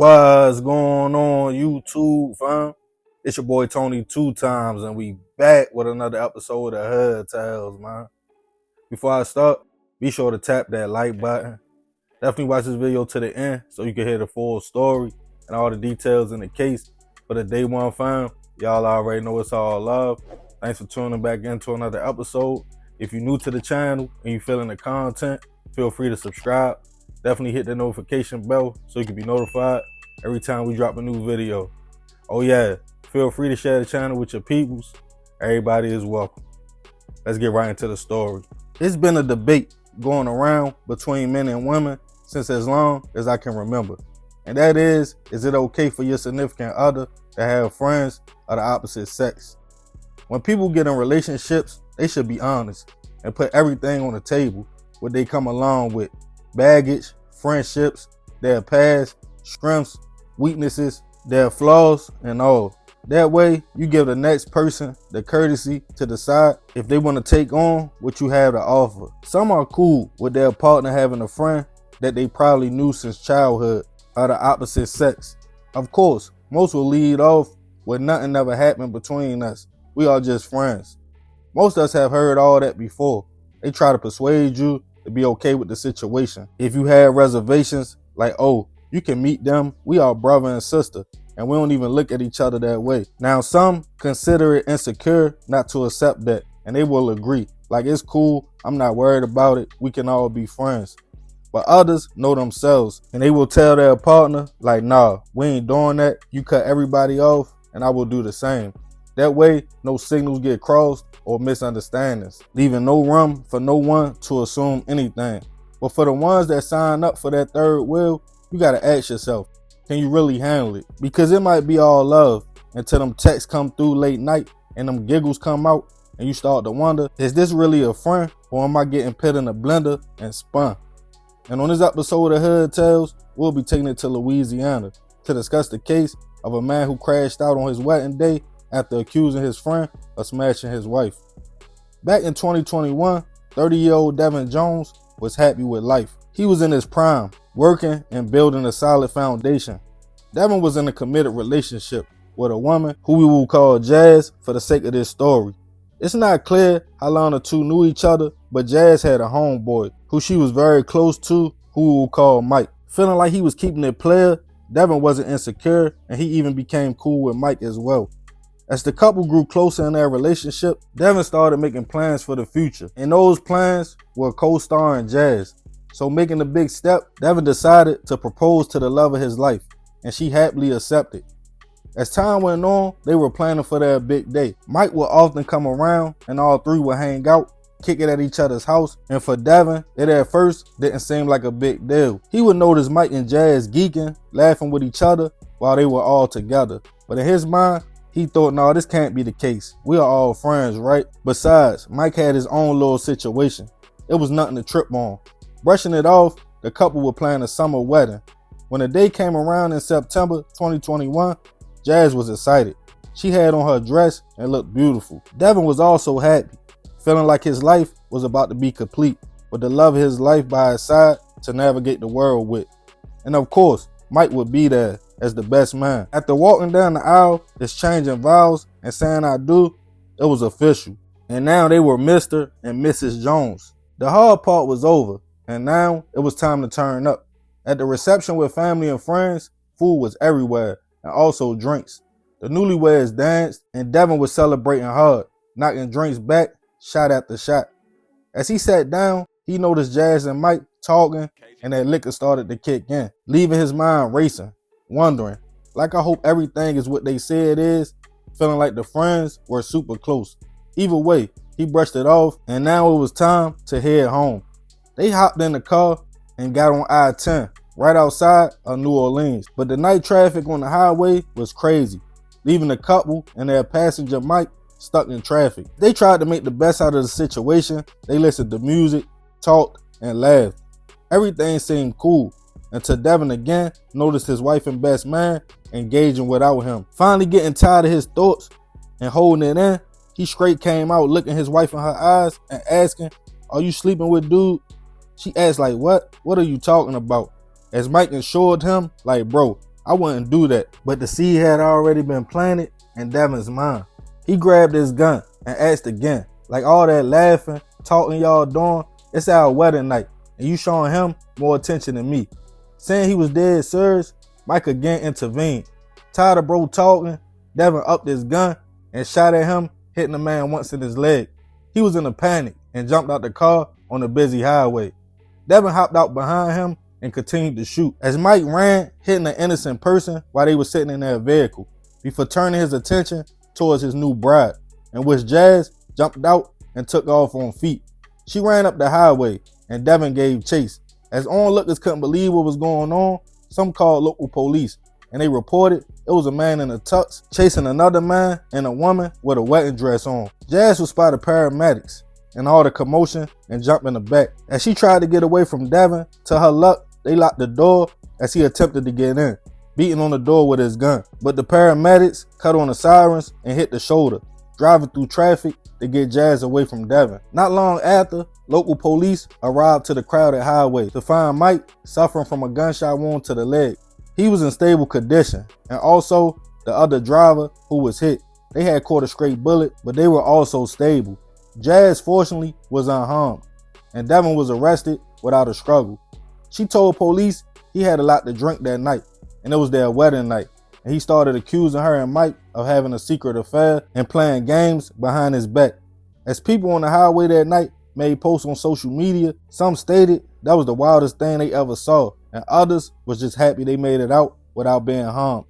What's going on YouTube, fam? It's your boy Tony 2 times, and we back with another episode of Hood Tales, man. Before I start, be sure to tap that like button. Definitely watch this video to the end so you can hear the full story and all the details in the case. For the day one, fam, y'all already know it's all love. Thanks for tuning back into another episode. If you're new to the channel and you feeling the content, feel free to subscribe. Definitely hit the notification bell so you can be notified every time we drop a new video. Oh yeah, feel free to share the channel with your peoples. Everybody is welcome. Let's get right into the story. It's been a debate going around between men and women since as long as I can remember. And that is it okay for your significant other to have friends of the opposite sex? When people get in relationships, they should be honest and put everything on the table, what they come along with. Baggage, friendships, their past, strengths, weaknesses, their flaws, and all. That way, you give the next person the courtesy to decide if they want to take on what you have to offer. Some are cool with their partner having a friend that they probably knew since childhood of the opposite sex. Of course, most will lead off with nothing ever happened between us. We are just friends. Most of us have heard all that before. They try to persuade you to be okay with the situation. If you have reservations, like, oh, you can meet them, we are brother and sister, and we don't even look at each other that way. Now, some consider it insecure not to accept that, and they will agree. Like, it's cool, I'm not worried about it, we can all be friends. But others know themselves, and they will tell their partner, like, nah, we ain't doing that, you cut everybody off, and I will do the same. That way, no signals get crossed or misunderstandings, leaving no room for no one to assume anything. But for the ones that sign up for that third wheel, you gotta ask yourself, can you really handle it? Because it might be all love until them texts come through late night and them giggles come out and you start to wonder, is this really a friend or am I getting put in a blender and spun? And on this episode of Hood Tales, we'll be taking it to Louisiana to discuss the case of a man who crashed out on his wedding day after accusing his friend of smashing his wife. Back in 2021, 30-year-old Devon Jones was happy with life. He was in his prime, working and building a solid foundation. Devon was in a committed relationship with a woman who we will call Jazz for the sake of this story. It's not clear how long the two knew each other, but Jazz had a homeboy who she was very close to, who we will call Mike. Feeling like he was keeping it player, Devon wasn't insecure, and he even became cool with Mike as well. As the couple grew closer in their relationship, Devon started making plans for the future, and those plans were co-starring Jazz. So making the big step, Devon decided to propose to the love of his life, and she happily accepted. As time went on, they were planning for their big day. Mike would often come around, and all three would hang out, kick it at each other's house, and for Devon, it at first didn't seem like a big deal. He would notice Mike and Jazz geeking, laughing with each other while they were all together. But in his mind, he thought, no, this can't be the case. We are all friends, right? Besides, Mike had his own little situation. It was nothing to trip on. Brushing it off, the couple would plan a summer wedding. When the day came around in September 2021, Jazz was excited. She had on her dress and looked beautiful. Devon was also happy, feeling like his life was about to be complete, with the love of his life by his side to navigate the world with. And of course, Mike would be there as the best man. After walking down the aisle, exchanging vows and saying I do, it was official. And now they were Mr. and Mrs. Jones. The hard part was over, and now it was time to turn up. At the reception with family and friends, food was everywhere, and also drinks. The newlyweds danced, and Devon was celebrating hard, knocking drinks back, shot after shot. As he sat down, he noticed Jazz and Mike talking, and that liquor started to kick in, leaving his mind racing, wondering, like I hope everything is what they say it is, feeling like the friends were super close. Either way, he brushed it off, and now it was time to head home. They hopped in the car and got on I-10, right outside of New Orleans. But the night traffic on the highway was crazy, leaving the couple and their passenger Mike stuck in traffic. They tried to make the best out of the situation. They listened to music, talked, and laughed. Everything seemed cool until Devon again noticed his wife and best man engaging without him. Finally getting tired of his thoughts and holding it in, he straight came out looking his wife in her eyes and asking, "Are you sleeping with dude?" She asked like, "What? What are you talking about?" As Mike assured him, like, "Bro, I wouldn't do that, but the seed had already been planted in Devon's mind. He grabbed his gun and asked again, like all that laughing, talking y'all doing, it's our wedding night, and you showing him more attention than me. Saying he was dead serious, Mike again intervened. Tired of bro talking, Devon upped his gun and shot at him, hitting the man once in his leg. He was in a panic and jumped out the car on a busy highway. Devon hopped out behind him and continued to shoot as Mike ran, hitting an innocent person while they were sitting in their vehicle, before turning his attention towards his new bride, in which Jazz jumped out and took off on feet. She ran up the highway and Devon gave chase. As onlookers couldn't believe what was going on, some called local police, and they reported it was a man in a tux chasing another man and a woman with a wedding dress on. Jazz was spotted paramedics and all the commotion and jumped in the back. As she tried to get away from Devon, to her luck, they locked the door as he attempted to get in, beating on the door with his gun. But the paramedics cut on the sirens and hit the shoulder, driving through traffic to get Jazz away from Devon. Not long after, local police arrived to the crowded highway to find Mike suffering from a gunshot wound to the leg. He was in stable condition, and also the other driver who was hit. They had caught a straight bullet, but they were also stable. Jazz, fortunately, was unharmed, and Devon was arrested without a struggle. She told police he had a lot to drink that night, and it was their wedding night, and he started accusing her and Mike of having a secret affair and playing games behind his back. As people on the highway that night made posts on social media, some stated that was the wildest thing they ever saw, and others was just happy they made it out without being harmed.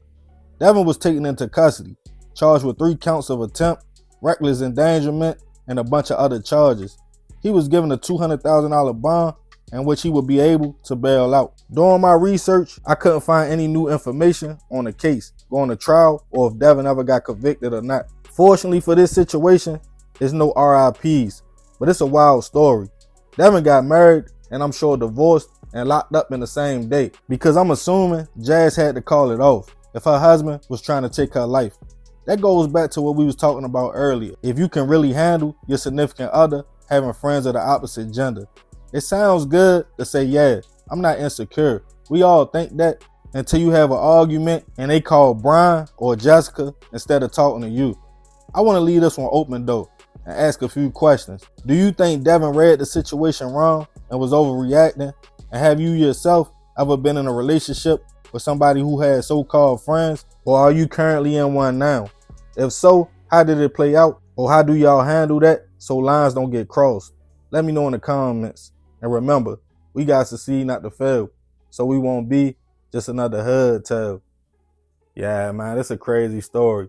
Devon was taken into custody, charged with 3 counts of attempt, reckless endangerment, and a bunch of other charges. He was given a $200,000 bond in which he would be able to bail out. During my research, I couldn't find any new information on the case going to trial or if Devon ever got convicted or not. Fortunately for this situation, there's no RIPs, but it's a wild story. Devon got married and I'm sure divorced and locked up in the same day, because I'm assuming Jazz had to call it off if her husband was trying to take her life. That goes back to what we was talking about earlier. If you can really handle your significant other having friends of the opposite gender. It sounds good to say, yeah, I'm not insecure. We all think that until you have an argument and they call Brian or Jessica instead of talking to you. I want to leave this one open though and ask a few questions. Do you think Devon read the situation wrong and was overreacting? And have you yourself ever been in a relationship with somebody who had so-called friends? Or are you currently in one now? If so, how did it play out? Or how do y'all handle that so lines don't get crossed? Let me know in the comments. And remember, we got to succeed, not to fail, so we won't be just another hood tale. Yeah, man, it's a crazy story.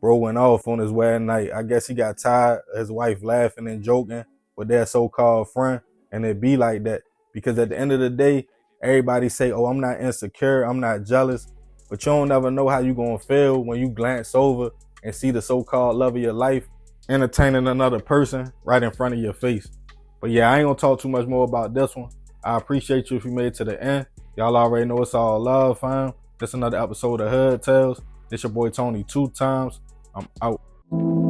Bro went off on his wedding night. I guess he got tired of his wife laughing and joking with their so-called friend, and it be like that. Because at the end of the day, everybody say, oh, I'm not insecure, I'm not jealous, but you don't never know how you gonna feel when you glance over and see the so-called love of your life entertaining another person right in front of your face. But yeah, I ain't gonna talk too much more about this one. I appreciate you if you made it to the end. Y'all already know it's all love, fam. This another episode of Hood Tales. It's your boy Tony 2 times. I'm out.